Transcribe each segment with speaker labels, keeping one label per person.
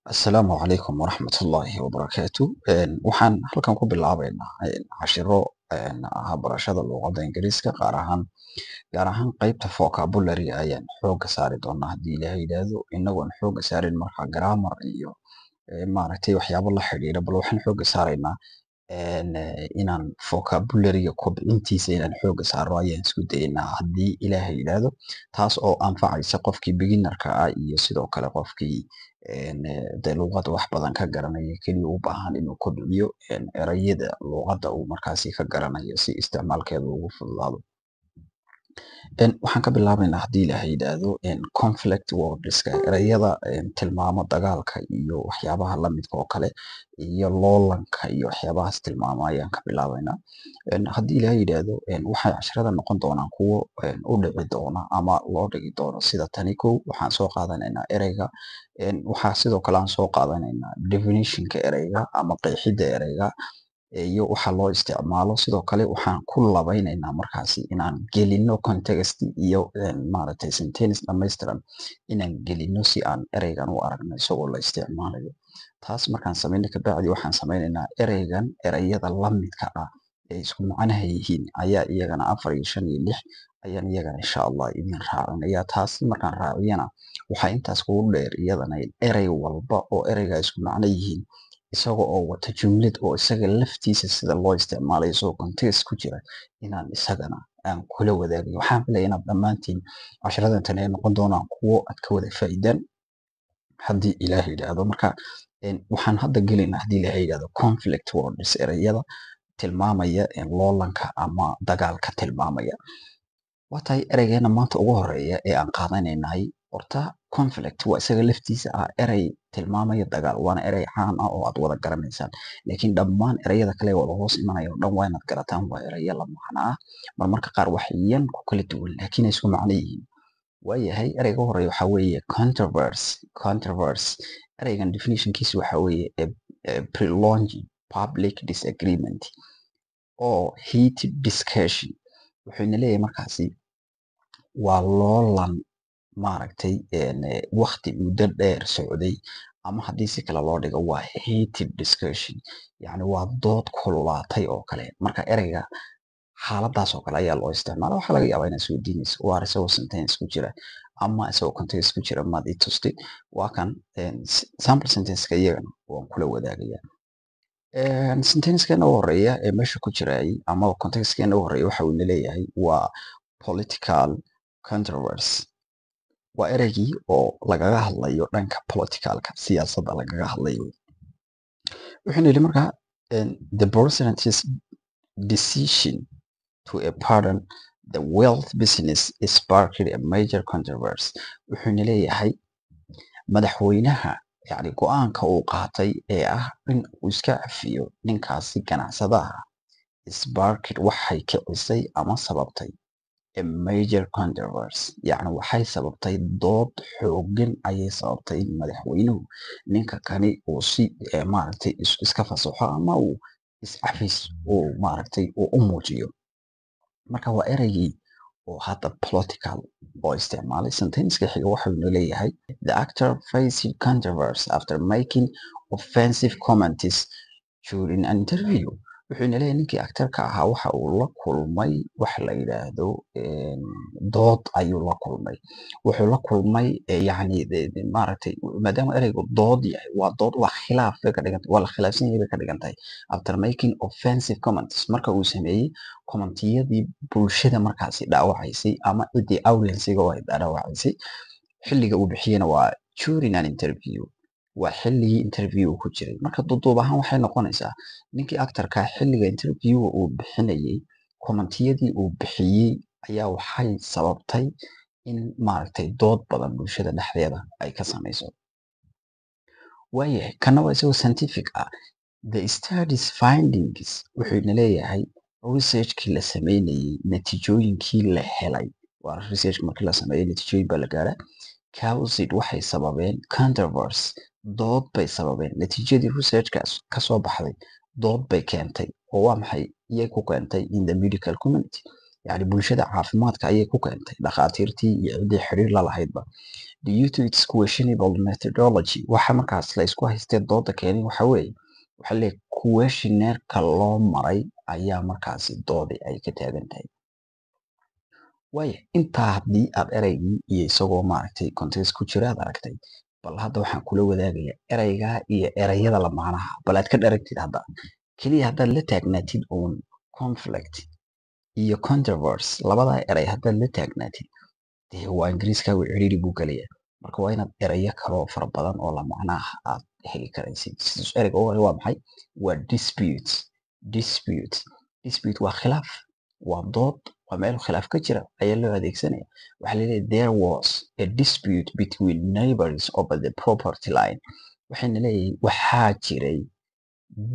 Speaker 1: Asalaamu calaykum waraxmatullaahi wabarakaatu. Waxaan halkan ku bilaabaynaa cashiro barashada luqadda Ingiriiska gaar ahaan qaybta vocabulary ayaan xooga saari doonaa haddii Ilaahay yidhaahdo inagoon xooga saarin marka grammar iyo maaragtay waxyaabo la xiriira bal waxaan xooga saaraynaa inaan vocabulary-ga kobcintiisa inaan xooga saaro ayaan isku dayaynaa haddii Ilaahay yidhaahdo taas oo anfacaysa qofkii beginner-ka ah iyo sidoo kale qofkii dee luqadda wax badan ka garanaya keliya u baahan inuu kobciyo erayada luqadda uu markaasi ka garanayo si isticmaalkeeda ugu fududaado. Waxaan ka bilaabaynaa haddii Ilaahay yidhaahdo conflict wordska erayada tilmaamo dagaalka iyo waxyaabaha la midka oo kale iyo loolanka iyo waxyaabahaas tilmaamo ayaan ka bilaabaynaa. Haddii Ilaahay yidhaahdo waxay casharada noqon doonaan kuwo u dhici doona ama loo dhigi doono sida tani. Kow waxaan soo qaadanaynaa ereyga, waxaa sidoo kale aan soo qaadanaynaa definition-ka ereyga ama qeexidda ereyga iyo waxa loo isticmaalo. Sidoo kale waxaan ku labaynaynaa markaasi inaan gelino context iyo maaragtay sentence dhammaystiran inaan gelino si aan ereygan u aragno isagoo la isticmaalayo. Taas markaan samayno kabacdi waxaan samaynaynaa ereygan erayada la midka ah ee isku macnaha yihiin ayaa iyagana 4 iyo 5 iyo 6 ayaan iyagana insha Allah idin raacinayaa. Taasi markaan raaciyana waxaa intaas kugu dheer iyadana erey walba oo ereyga isku macno yihiin isaga oo wata jumlad oo isaga laftiisa sida loo isticmaalayo isagoo context ku jira inaan isagana aan kula wadaagayo. Waxaan filayaa inaad dhammaantiin casharadan tani ay noqon doonaan kuwo aad ka wada faa'iidaan haddii Ilaahay yidhaahdo. Marka waxaan hadda gelaynaa haddii Ilaahay yidhaahdo conflict words erayada tilmaamaya loolanka ama dagaalka tilmaamaya. Waa tahay ereygeena maanta ugu horeeya ee aan qaadanaynahay horta conflict waa isaga laftiisa ah erey tilmaamaya dagaal, waana erey caan ah oo aad wada garanaysaan. Laakiin dhammaan erayada kale ee wada hoos imanaya oo dhan waa inaad garataan waa erayo la macno ah marmarka qaar wax yan ku kala duwan laakiin ay isku macno yihiin. Waayahay ereyga ugu horeeya waxaa weeye controversy. Ereygan definition-kiisa waxaa weeye a prolonged public disagreement or heated discussion. Wuxuuna leeyahay markaasi waa loolan maaragtay waqti muddo dheer socday ama haddii si kale loo dhigo waa heated discussion yacni waa dood kululaatay oo kale. Marka ereyga xaaladaas oo kale ayaa loo isticmaalaa. Waxaa laga yaabaa inaad isweydiinayso waar isagoo sentence ku jira ama isagoo context ku jira maad i tustay. Waa kan sample sentence-ka iyagana waan kula wadaagayaa. Sentence-keena ugu horeeya ee meesha ku jirayay ama context-keena ugu horeeya waxa uu leeyahay waa political controversy. Waa ereygii oo lagaga hadlayo dhanka politicalka siyaasadda lagaga hadlayo. Wuxuuna yidhi markaa the president's decision to pardon the wealth business sparked a major controversy. Wuxuuna leeyahay madaxweynaha yacni go'aanka uu qaatay ee ah in uu iska cafiyo ninkaasi ganacsadaha sparked waxay kicisay ama sababtay a major controversy yacni waxay sababtay dood xooggan ayay sababtay in madaxweynuhu ninka kani uu si maaragtay iska fasaxo ama uu iscafis uu maaragtay uu u muujiyo. Marka waa ereygii oo hadda political oo isticmaalay. Sentence-ka xiga wuxuuna leeyahay the actor faced controversy after making offensive comments during an interview. Wuxuuna leeyahay ninkii actor-ka ahaa waxa uu la kulmay wax la yidhaahdo dood ayuu la kulmay. Wuxuu la kulmay yacni maaragtay maadaama ereygu dood yahay waa dood waa khilaaf bay ka dhigan tahay waa la khilaafsan yahay bay ka dhigan tahay. After making offensive comments marka uu sameeyey commentiyadii bulshada markaasi dhaawacaysay ama ciddii audience-ga oo ay dhaawacaysay. Xilliga uu bixiyena waa during an interview waa xilligii interview ku jiray. Marka duuduub ahaan waxay noqonaysaa ninkii actor-ka xilliga interview uu bixinayay commentiyadii uu bixiyey ayaa waxay sababtay in maaragtay dood badan bulshada dhexdeeda ay ka samayso. Waayahay kana waa isagoo scientific ah. The study's findings wuxuuna leeyahay research-kii la sameynayay natiijooyinkii la helay waa research markii la sameeyay natiijooyin baa la gaaraa. Caused waxay sababeen controversy dood bay sababeen. Natiijadii research-kaas ka soo baxday dood bay keentay oo waa maxay iyay ku keentay in the medical community yani bulshada caafimaadka ayay ku keentay dhakhaatiirtii iyo ciddii xiriir la lahaydba. Due to its questionable methodology, waxa markaas la isku haystee dooda keenay waxa weeye waxa leeyahay questionnaire-ka loo maray ayaa markaasi doodi ay ka taagan tahay. Waayo intaa haddii aad eraygii iyo isagoo maaragtay context ku jira aad aragtay, bal hadda waxaan kula wadaagayaa eraygaa iyo erayada la macnaha bal aad ka dharagtid hadda. Keliya haddaad la taagnaatid uun conflict iyo controversy labadaa eray haddaad la taagnaatid dee waa ingiriiskaagu ciriiri buu gelayaa. Marka waa inaad erayo kaloo fara badan oo la macnaha aad heli karaysid. Erayga ugu horreeya waa maxay? Waa dispute. Dispute. Dispute waa khilaaf, waa dood, waa meel khilaaf ka jira ayaa loo adeegsanaya. Waxaa la leeyahay there was a dispute between neighbors over the property line. Waxayna leeyihiin waxaa jiray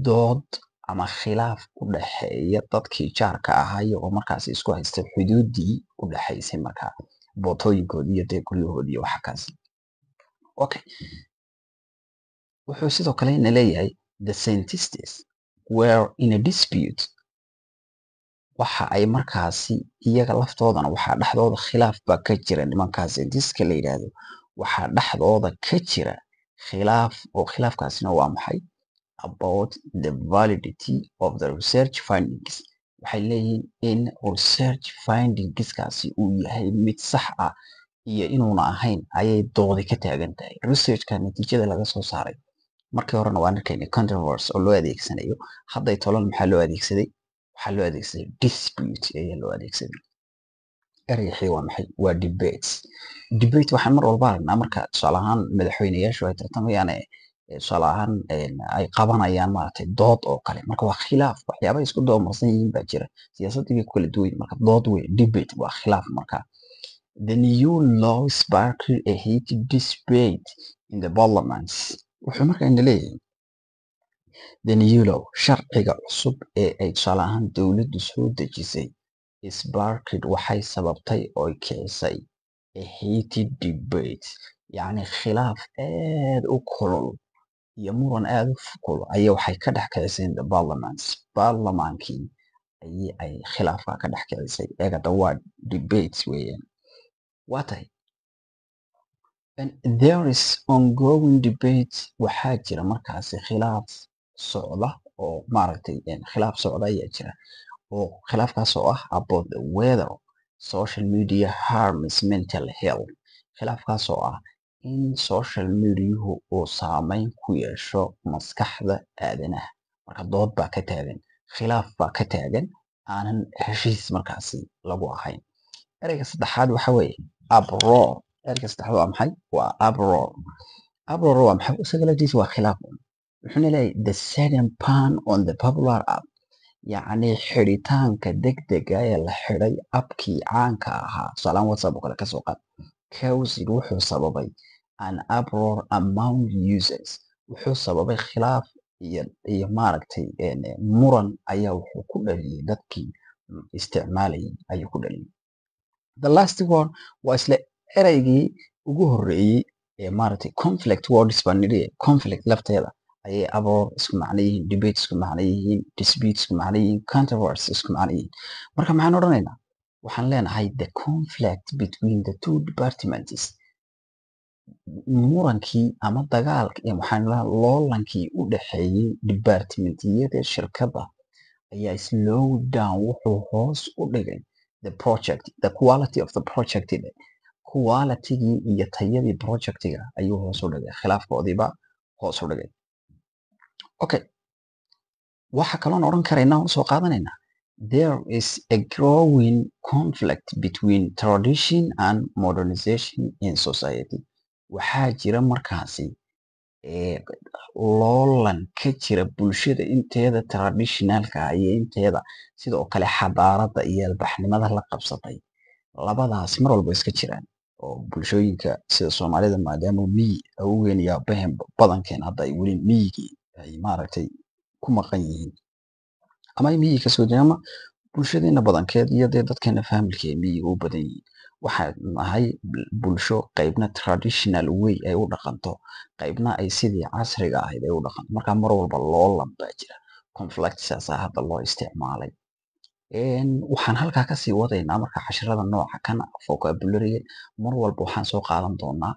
Speaker 1: dood ama khilaaf u dhexeeya dadkii jaarka ahaa iyagoo markaasi isku haystay xuduudii u dhexaysay markaa bootooyinkoodii iyo dee guryahoodii iyo waxa kaasi. Okay. Wuxuu sidoo kale na leeyahay the scientists were in a dispute. Waxa ay markaasi iyaga laftoodana waxaa dhexdooda khilaaf baa ka jira nimankaa scientiska la yidhaahdo. Waxaa dhexdooda ka jira khilaaf oo khilaafkaasina waa maxay? About the validity of the research findings. Waxay leeyihiin in research findingskaasi uu yahay mid sax ah iyo inuuna ahayn ayay doodi ka taagan tahay. Researchka natiijada laga soo saaray markii horena waan arkaynay controversy oo loo adeegsanayo. Hadday tolan maxaa loo adeegsaday? Waxaa loo adeegsaday dispute ayaa loo adeegsaday. Erayga waa maxay? Waa debates. Debate waxaan mar walba aragnaa marka tusaale ahaan madaxweynayaashu ay tartamayaan tusaale ahaan ay qabanayaan maaragtay dood oo kale. Marka waa khilaaf waxyaaba isku doomarsan yihiin baa jira. Siyaasadda way ku kala duwan yihiin. Marka dood wey. Debate waa khilaaf marka. The new law sparked a heated debate in the parliament. Wuxuu markaa ina leeyahay the new law sharciga cusub ee ay tusaale ahaan dowladdu soo dejisay sparked waxay sababtay oo kicisay a heated debate, yacni khilaaf aad u kulul iyo muran aad u kulul ayaa waxay ka dhex kicisay in the parliament. Baarlamaankii ayay ay khilaafka ka dhex kicisay. Eegada waa debate weeyaan. Waa tahay. And there is ongoing debate. Waxaa jira markaasi khilaaf socda oo maaragtay khilaaf socda ayaa jira oo khilaafkaas oo ah about the whether social media harms mental health. Khilaafkaas oo ah in social mediahu uu saameyn ku yeesho maskaxda aadanaha. Marka dood baa ka taagan, khilaaf baa ka taagan, aanan heshiis markaasi lagu ahayn. Erayga saddexaad waxa weeye uproar. Erayga saddexaad waa maxay? Waa uproar. Uproar waa maxay? Isaga laftiisa waa khilaaf. Wuxuuna leeyahay the sudden ban on the popular app. Yacni xidhitaanka degdega ee la xidhay abkii caanka ahaa tusaale WhatsApp oo kale ka soo qaad. Caused wuxuu sababay an uproar among users. Wuxuu sababay khilaaf iyo maaragtay muran ayaa wuxuu ku dhaliyay dadkii isticmaalayay ayuu ku dhaliyay. The last one waa isla eraygii ugu horreeyay ee maaragtay conflict words baan nidhi. Conflict lafteeda ayay uproar isku macno yihiin, debate isku macno yihiin, dispute isku macno yihiin, controversy isku macno yihiin. Marka maxaan odhanaynaa? Waxaan leenahay the conflict between the two departments. Murankii ama dagaalkii waxaan loolankii u dhexeeyay departmentiyada shirkadda ayaa slow down wuxuu hoos u dhigay the project, the quality of the project. Quality-gii iyo tayadii projectiga ayuu hoos u dhigay. Khilaafkoodiiba hoos u dhigay. Okay. Waxa kaloon odhan karaynaa oo soo qaadanaynaa there is a growing conflict between tradition and modernization in society. Waxaa jira markaasi loolan ka jira bulshada inteeda traditionalka iyo inteeda sidoo kale xadaaradda iyo albaxnimada la qabsatay. Labadaas mar walba iska jiraan oo bulshooyinka sida Soomaalida maadaama miyi awgeyn iyo aabbahen badankeen hadda ay weli miyigii ay maaragtay ku maqan yihiin ama ay miyiga kasoo jeedaan ama bulshadeena badankeed iyo dee dadkeena familka ay miyiga u badan yihiin. Waxaan nahay bulsho qaybna traditional way ay u dhaqanto, qaybna ay sidii casriga ahayd ay u dhaqanto. Marka mar walba loolan baa jira. Conflict saasaa hadda loo isticmaalay. waxaan halkaa kasii wadaynaa marka casharada nooca kan vocabulary mar walba waxaan soo qaadan doonaa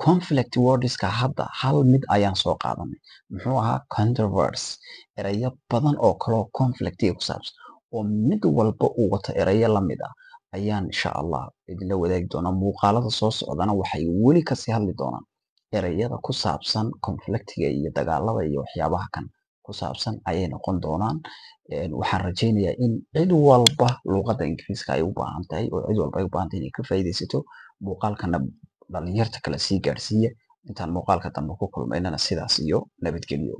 Speaker 1: conflict wordska. hadda hal mid ayaan soo qaadanay, muxuu ahaa controversy. erayo badan oo kaloo conflictiga ku saabsan oo mid walba uu wato erayo lamid ah ayaan insha allah idinla wadaagi doonaa. muuqaalada soo socdana waxay weli kasii hadli doonaan erayada ku saabsan conflictiga iyo dagaalada iyo waxyaabaha kan ku saabsan ayay noqon doonaan. waxaan rajaynayaa in cid walba luqadda ingiriiska ay u baahan tahay oo cid walba ay u baahan tahay inay ka faa'iidaysato. muuqaalkana dhalinyarta kale sii gaarsiiya. intaan muuqaalka dambe ku kulmaynana sidaas iyo nabadgelyo.